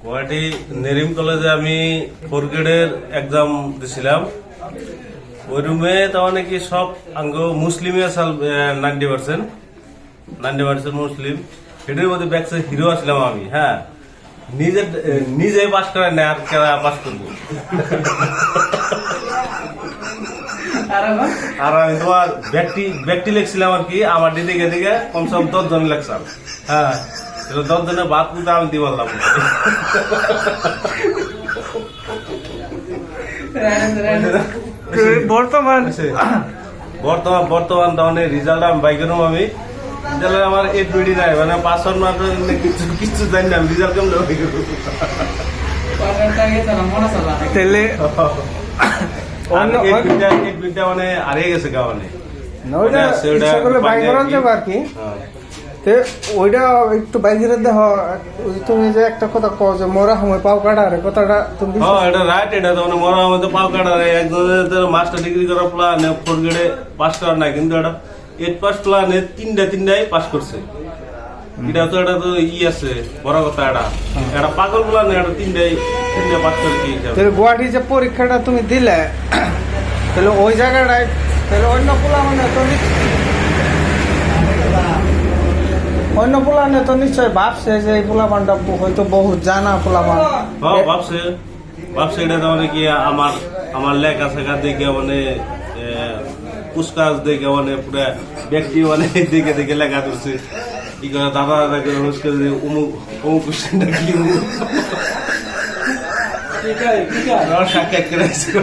গুয়াহাটি নেরিম কলেজে আমি 4 গ্রেডের এক্সাম দিছিলাম। ওই রুমে তখন কি সব আঙ্গ মুসলিমে 90% মুসলিম। এটার মধ্যে ব্যাকসে হিরো আসলাম আমি। হ্যাঁ, নিজে পাস করে না, আর কেরা পাস করবো। আর আমি তোমার ব্যক্তি লিখছিলাম আর কি, আমার দিদিকে দিকে কমসে কম 10 জন লেখছিলাম। হ্যাঁ, 10 জনের বাদ কিন্তু আমি দিয়ে বললাম। বর্তমান তখন রেজাল্ট আমি বাইকের আমি রেজাল্ট আমার 8 বিডি নাই, মানে 5 মাত্র কিছু জানি না আমি রেজাল্ট কেমন মানে হারিয়ে গেছে গা, মানে ওইটা একটু বাইকের দেহ। তুমি যে একটা কথা কও যে মরা সময় পাও কাটারে কথাটা তুমি এটা রাইট। এটা তো মানে মরা সময় পাও কাটারে একজনের মাস্টার ডিগ্রি করার প্ল্যান 4 গ্রেডে পাস করার নাই, কিন্তু এটা 8 পাস প্ল্যানে তিনটাই পাস করছে। এটা তো আছে বড় কথা। এটা পাগল প্ল্যান, এটা তিনটা পাস করে কি গুয়াহাটি যে পরীক্ষাটা তুমি দিলে, তাহলে ওই জায়গাটায় তাহলে অন্য পোলানে তো নিশ্চয় ভাবছে যে এই পোলাপানটা হয়তো বহুত জানা পোলাপান। ভাবছে এটা তো মানে কি আমার লেখা শেখা দেখে মানে পুস্কাজ দেখে মানে পুরা ব্যক্তি মানে দেখে লেখা করছে। কি করে দাদা অমুক কোশ্চেনটা কি সাক্ষাৎ করেছিল।